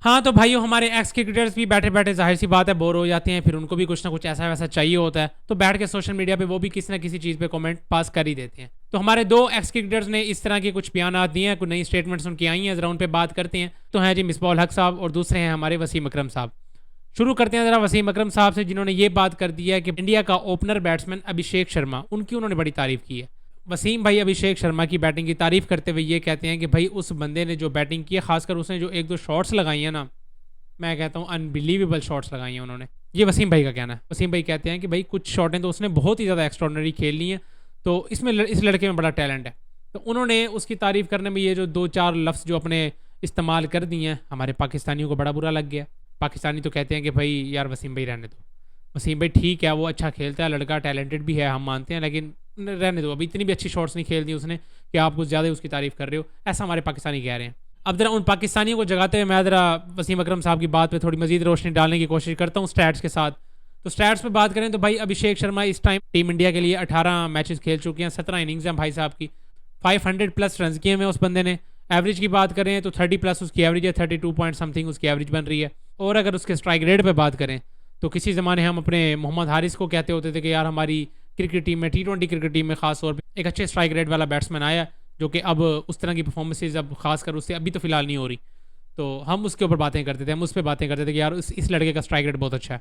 हाँ तो भाइयों, हमारे एक्स क्रिकेटर्स भी बैठे बैठे जाहिर सी बात है बोर हो जाते हैं, फिर उनको भी कुछ ना कुछ ऐसा वैसा चाहिए होता है, तो बैठ के सोशल मीडिया पे वो भी किसी ना किसी चीज़ पे कमेंट पास कर ही देते हैं। तो हमारे दो एक्स क्रिकेटर्स ने इस तरह के कुछ बयान दिए हैं, कुछ नई स्टेटमेंट्स उनकी आई हैं, जरा उन पर बात करते हैं। तो हैं जी मिसबाह हक साहब और दूसरे हैं हमारे वसीम अकरम साहब। शुरू करते हैं ज़रा वसीम अकरम साहब से, जिन्होंने ये बात कर दी है कि इंडिया का ओपनर बैट्समैन अभिषेक शर्मा, उनकी उन्होंने बड़ी तारीफ की है। वसीम भाई अभिषेक शर्मा की बैटिंग की तारीफ करते हुए ये कहते हैं कि भाई उस बंदे ने जो बैटिंग की है, खासकर उसने जो एक दो शॉट्स लगाई हैं ना, मैं कहता हूँ अनबिलीवेबल शॉट्स लगाई हैं उन्होंने। ये वसीम भाई का कहना है। वसीम भाई कहते हैं कि भाई कुछ शॉटें तो उसने बहुत ही ज़्यादा एक्स्ट्रॉर्डनरी खेल ली हैं, तो इसमें इस लड़के में बड़ा टैलेंट है। तो उन्होंने उसकी तारीफ करने में ये जो दो चार लफ्ज़ जो अपने इस्तेमाल कर दिए हैं, हमारे पाकिस्तानियों को बड़ा बुरा लग गया। पाकिस्तानी तो कहते हैं कि भाई यार वसीम भाई रहने दो, वसीम भाई ठीक है वो अच्छा खेलता है, लड़का टैलेंटेड भी है, हम मानते हैं, लेकिन रहने दो, अभी इतनी भी अच्छी शॉट्स नहीं खेल दी उसने कि आप कुछ ज़्यादा उसकी तारीफ कर रहे हो, ऐसा हमारे पाकिस्तानी कह रहे हैं। अब ज़रा उन पाकिस्तानियों को जगाते हुए मैं ज़रा वसीम अकरम साहब की बात पे थोड़ी मजीद रोशनी डालने की कोशिश करता हूँ स्टैट्स के साथ। तो स्टैट्स पे बात करें तो भाई अभिषेक शर्मा इस टाइम टीम इंडिया के लिए 18 मैचेस खेल चुके हैं, 17 इनिंग्स हैं भाई साहब की, 500 प्लस रन किए हुए उस बंदे ने। एवरेज की बात करें तो 30 प्लस उसकी एवरेज है, 32 पॉइंट समथिंग उसकी एवरेज बन रही है। और अगर उसके स्ट्राइक रेट पर बात करें तो किसी ज़माने हम अपने मोहम्मद हारिस को कहते होते थे कि यार हमारी क्रिकेट टीम में, T20 क्रिकेट टीम में खास तौर पर एक अच्छे स्ट्राइक रेट वाला बैट्समैन आया, जो कि अब उस तरह की परफॉर्मेंसेज अब खासकर उससे अभी तो फिलहाल नहीं हो रही। तो हम उसके ऊपर बातें करते थे, हम उस पर बातें करते थे कि यार इस लड़के का स्ट्राइक रेट बहुत अच्छा है,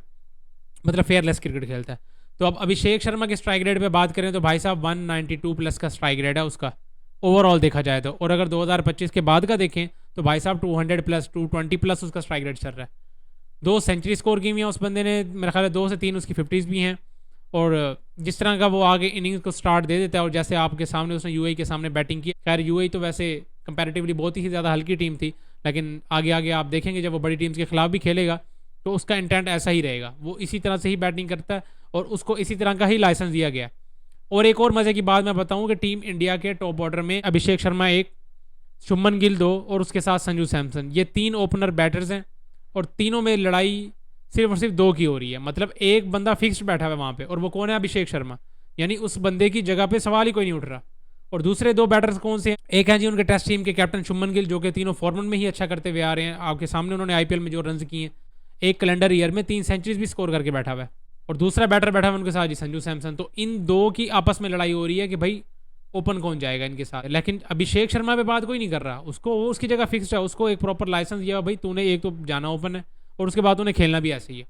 मतलब फेयरलेस क्रिकेट खेलता है। तो अब अभिषेक शर्मा के स्ट्राइक रेट पे बात करें तो भाई साहब 192 प्लस का स्ट्राइक रेट है उसका ओवरऑल देखा जाए तो। और अगर 2025 के बाद का देखें तो भाई साहब 200 प्लस 220 प्लस उसका स्ट्राइक रेट चल रहा है। 2 सेंचुरी स्कोर की हुई है उस बंदे ने, मेरे ख्याल है 2 से 3 उसकी 50s भी हैं। और जिस तरह का वो आगे इनिंग्स को स्टार्ट दे देता है, और जैसे आपके सामने उसने यूएई के सामने बैटिंग की, खैर यूएई तो वैसे कंपैरेटिवली बहुत ही ज़्यादा हल्की टीम थी, लेकिन आगे आगे आप देखेंगे जब वो बड़ी टीम्स के खिलाफ भी खेलेगा तो उसका इंटेंट ऐसा ही रहेगा, वो इसी तरह से ही बैटिंग करता है और उसको इसी तरह का ही लाइसेंस दिया गया। और एक और मज़े की बात मैं बताऊं कि टीम इंडिया के टॉप ऑर्डर में अभिषेक शर्मा एक, शुभमन गिल दो, और उसके साथ संजू सैमसन, ये 3 ओपनर बैटर्स हैं और तीनों में लड़ाई सिर्फ और सिर्फ 2 की हो रही है। मतलब एक बंदा फिक्स्ड बैठा हुआ है वहाँ पे, और वो कौन है? अभिषेक शर्मा। यानी उस बंदे की जगह पे सवाल ही कोई नहीं उठ रहा। और दूसरे 2 बैटर्स कौन से हैं? एक है जी उनके टेस्ट टीम के कैप्टन शुभमन गिल, जो कि तीनों फॉर्मेट में ही अच्छा करते हुए आ रहे हैं, आपके सामने उन्होंने आईपीएल में जो रन किए हैं, एक कैलेंडर ईयर में 3 सेंचुरीज भी स्कोर करके बैठा हुआ है। और दूसरा बैटर बैठा हुआ है उनके साथ जी संजू सैमसन। तो इन 2 की आपस में लड़ाई हो रही है कि भाई ओपन कौन जाएगा इनके साथ। लेकिन अभिषेक शर्मा पे बात कोई नहीं कर रहा, उसको वो उसकी जगह फिक्स्ड है, उसको एक प्रॉपर लाइसेंस दिया भाई तूने एक तो जाना ओपन है और उसके बाद उन्हें खेलना भी ऐसे ही है।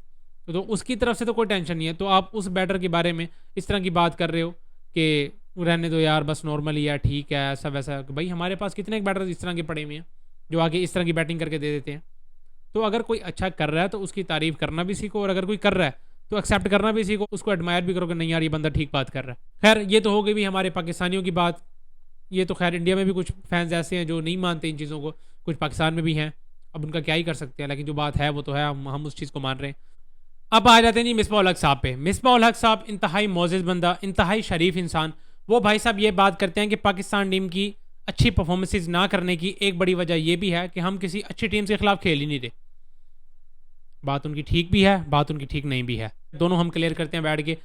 तो उसकी तरफ से तो कोई टेंशन नहीं है। तो आप उस बैटर के बारे में इस तरह की बात कर रहे हो कि रहने दो यार बस नॉर्मल ही है, ठीक है ऐसा वैसा, भाई हमारे पास कितने बैटर इस तरह के पड़े हुए हैं जो आगे इस तरह की बैटिंग करके दे देते हैं। तो अगर कोई अच्छा कर रहा है तो उसकी तारीफ करना भी सीखो, और अगर कोई कर रहा है तो एक्सेप्ट करना भी सीखो, उसको एडमायर भी करो कि नहीं यार ये बंदा ठीक बात कर रहा है। खैर ये तो हो गई भी हमारे पाकिस्तानियों की बात। ये तो खैर इंडिया में भी कुछ फैंस ऐसे हैं जो नहीं मानते इन चीज़ों को, कुछ पाकिस्तान में भी हैं, अब उनका क्या ही कर सकते हैं, लेकिन जो बात है वो तो है, हम उस चीज़ को मान रहे हैं। अब आ जाते हैं जी मिसबाह हक साहब पे। मिसबाह हक साहब इंतहाई मोअज़्ज़ज़ बंदा, इंतहाई शरीफ इंसान। वो भाई साहब ये बात करते हैं कि पाकिस्तान टीम की अच्छी परफॉर्मेंसेज ना करने की एक बड़ी वजह यह भी है कि हम किसी अच्छी टीम के खिलाफ खेल ही नहीं रहे। बात उनकी ठीक भी है, बात उनकी ठीक नहीं भी है, दोनों हम क्लियर करते हैं बैठ के।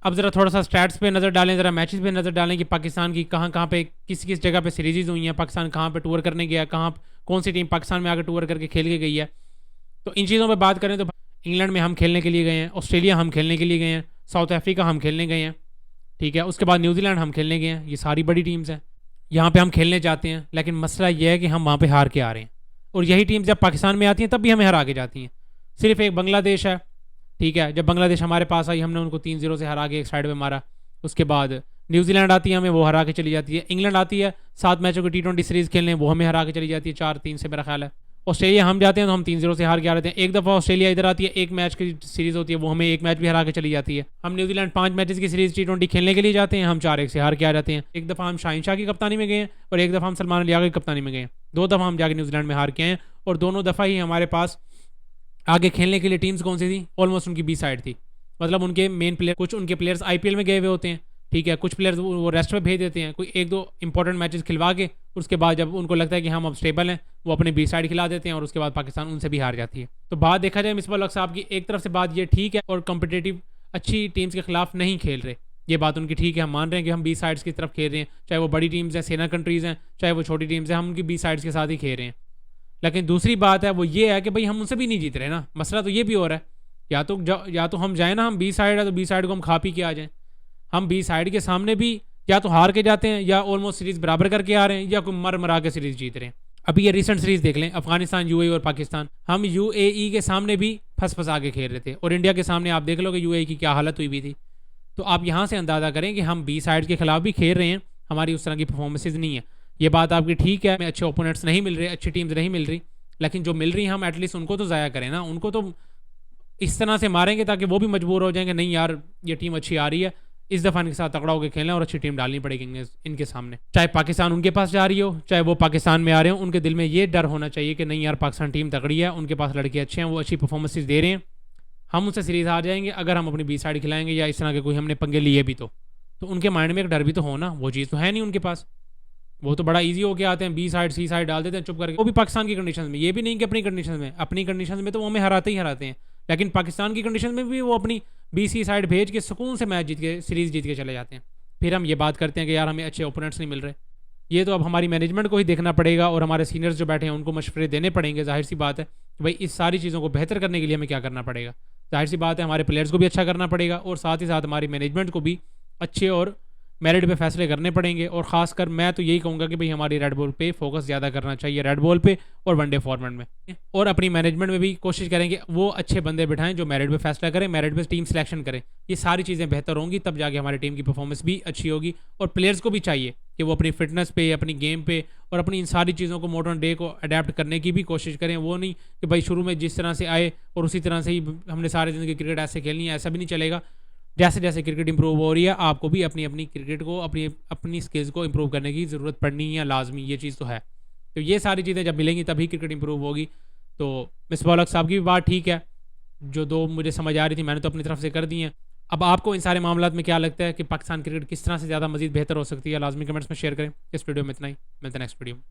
अब ज़रा थोड़ा सा स्टैट्स पे नज़र डालें, ज़रा मैचेस पे नज़र डालें कि पाकिस्तान की कहाँ कहाँ पे किस किस जगह पे सीरीज़ हुई हैं, पाकिस्तान कहाँ पे टूर करने गया, कहाँ कौन सी टीम पाकिस्तान में आकर टूर करके खेल के गई है। तो इन चीज़ों पर बात करें तो इंग्लैंड में हम खेलने के लिए गए हैं, ऑस्ट्रेलिया हम खेलने के लिए गए हैं, साउथ अफ्रीका हम खेलने गए हैं, ठीक है, उसके बाद न्यूजीलैंड हम खेलने गए हैं। ये सारी बड़ी टीम्स हैं, यहाँ पे हम खेलने जाते हैं, लेकिन मसला ये है कि हम वहाँ पे हार के आ रहे हैं। और यही टीम जब पाकिस्तान में आती हैं तब भी हमें हरा के जाती हैं। सिर्फ एक बांग्लादेश है, ठीक है, जब बांग्लादेश हमारे पास आई हमने उनको 3-0 से हरा के एक साइड में मारा। उसके बाद न्यूजीलैंड आती है, हमें वो हरा के चली जाती है। इंग्लैंड आती है 7 मैचों की T20 सीरीज़ खेलने, वो हमें हरा के चली जाती है 4-3 से मेरा ख्याल है। ऑस्ट्रेलिया हम जाते हैं तो हम 3-0 से हार के आ रहे हैं। एक दफ़ा ऑस्ट्रेलिया इधर आती है, एक मैच की सीरीज़ होती है, वो हमें एक मैच भी हरा के चली जाती है। हम न्यूजीलैंड 5 मैचेस की सीरीज़ T20 खेलने के लिए जाते हैं, हम 4-1 से हार के आ जाते हैं। एक दफ़ा हम शाहिन शाह की कप्तानी में गए हैं और एक दफ़ा हम सलमान अली आगा की कप्तानी में गए हैं। 2 दफ़ा हम जाके न्यूजीलैंड में हार के आए हैं, और दोनों दफ़ा ही हमारे पास आगे खेलने के लिए टीम्स कौन सी थी? ऑलमोस्ट उनकी बी साइड थी। मतलब उनके मेन प्लेयर, कुछ उनके प्लेयर्स आईपीएल में गए हुए होते हैं, ठीक है, कुछ प्लेयर्स वो रेस्ट में भेज देते हैं, कोई 1-2 इंपॉर्टेंट मैचेस खिलवा के, उसके बाद जब उनको लगता है कि हम अब स्टेबल हैं, वो अपने बी साइड खिला देते हैं, और उसके बाद पाकिस्तान उनसे भी हार जाती है। तो बात देखा जाए मिसबाह हक साहब की, एक तरफ से बात ये ठीक है और कॉम्पिटेटिव अच्छी टीम्स के खिलाफ नहीं खेल रहे, ये बात उनकी ठीक है, हम मान रहे हैं कि हम बी साइड्स की तरफ खेल रहे हैं, चाहे वो बड़ी टीम्स हैं, सेना कंट्रीज़ हैं, चाहे वो छोटी टीम्स हैं, हम उनकी बी साइड्स के साथ ही खेल रहे हैं। लेकिन दूसरी बात है वो ये है कि भाई हम उनसे भी नहीं जीत रहे ना, मसला तो ये भी हो रहा है। या तो हम जाए ना, हम बी साइड है तो बी साइड को हम खा पी के आ जाएं। हम बी साइड के सामने भी या तो हार के जाते हैं या ऑलमोस्ट सीरीज बराबर करके आ रहे हैं या कोई मर मरा के सीरीज जीत रहे हैं। अभी ये रिसेंट सीरीज देख लें, अफगानिस्तान, यूएई और पाकिस्तान, हम यूएई के सामने भी फंस आगे खेल रहे थे और इंडिया के सामने आप देख लो कि यूएई की क्या हालत हुई भी थी। तो आप यहाँ से अंदाज़ा करें कि हम बी साइड के खिलाफ भी खेल रहे हैं, हमारी उस तरह की परफॉर्मेंसेज नहीं है। ये बात आपकी ठीक है, हमें अच्छे ओपोनेंट्स नहीं मिल रहे, अच्छी टीम्स नहीं मिल रही, लेकिन जो मिल रही हैं हम एटलीस्ट उनको तो ज़ाया करें ना, उनको तो इस तरह से मारेंगे ताकि वो भी मजबूर हो जाएंगे, नहीं यार ये टीम अच्छी आ रही है, इस दफ़ा इनके साथ तगड़ा होकर खेलें और अच्छी टीम डालनी पड़ेगी इनके सामने। चाहे पाकिस्तान उनके पास जा रही हो, चाहे वो पाकिस्तान में आ रहे हो, उनके दिल में ये डर होना चाहिए कि नहीं यार पाकिस्तान टीम तगड़ी है, उनके पास लड़के अच्छे हैं, वो अच्छी परफॉर्मेंसेज दे रहे हैं, हम उनसे सीरीज हार जाएंगे अगर हम अपनी बी साइड खिलाएंगे या इस तरह के कोई हमने पंगे लिए भी। तो उनके माइंड में एक डर भी तो हो ना, वो चीज़ तो है नहीं उनके पास। वो तो बड़ा इजी होके आते हैं, बी साइड सी साइड डाल देते हैं चुप करके, वो भी पाकिस्तान की कंडीशन में, ये भी नहीं कि अपनी कंडीशन में, अपनी कंडीशन में तो वो हमें हराते ही हराते हैं, लेकिन पाकिस्तान की कंडीशन में भी वो अपनी बी सी साइड भेज के सुकून से मैच जीत के सीरीज़ जीत के चले जाते हैं। फिर हम ये बात करते हैं कि यार हमें अच्छे ओपोनेंट्स नहीं मिल रहे। ये तो अब हमारी मैनेजमेंट को ही देखना पड़ेगा और हमारे सीनियर्स जो बैठे हैं उनको मशवरे देने पड़ेंगे। जाहिर सी बात है कि भाई इस सारी चीज़ों को बेहतर करने के लिए हमें क्या करना पड़ेगा। जाहिर सी बात है हमारे प्लेयर्स को भी अच्छा करना पड़ेगा और साथ ही साथ हमारी मैनेजमेंट को भी अच्छे और मेरिट पे फैसले करने पड़ेंगे। और ख़ासकर मैं तो यही कहूँगा कि भाई हमारी रेड बॉल पे फोकस ज़्यादा करना चाहिए, रेड बॉल पे और वनडे फॉर्मेट में, और अपनी मैनेजमेंट में भी कोशिश करेंगे वो अच्छे बंदे बिठाएं जो मेरिट पे फैसला करें, मेरिट पे टीम सिलेक्शन करें। ये सारी चीज़ें बेहतर होंगी, तब जाके हमारी टीम की परफॉर्मेंस भी अच्छी होगी। और प्लेयर्स को भी चाहिए कि वो अपनी फिटनेस पे, अपनी गेम पे और अपनी इन सारी चीज़ों को मॉडर्न डे को अडेप्ट करने की भी कोशिश करें। वो नहीं कि भाई शुरू में जिस तरह से आए और उसी तरह से ही हमने सारी ज़िंदगी क्रिकेट ऐसे खेलनी है, ऐसा भी नहीं चलेगा। जैसे जैसे क्रिकेट इंप्रूव हो रही है आपको भी अपनी अपनी क्रिकेट को, अपनी स्किल्स को इंप्रूव करने की ज़रूरत पड़नी है, लाजमी ये चीज़ तो है। तो ये सारी चीज़ें जब मिलेंगी तभी क्रिकेट इंप्रूव होगी। तो मिस बॉलक साहब की भी बात ठीक है, जो दो मुझे समझ आ रही थी मैंने तो अपनी तरफ से कर दी हैं। अब आपको इन सारे मामलों में क्या लगता है कि पाकिस्तान क्रिकेट किस तरह से ज़्यादा मजीद बेहतर हो सकती है, लाजमी कमेंट्स में शेयर करें। इस वीडियो में इतना ही, मिलते हैं नेक्स्ट वीडियो में।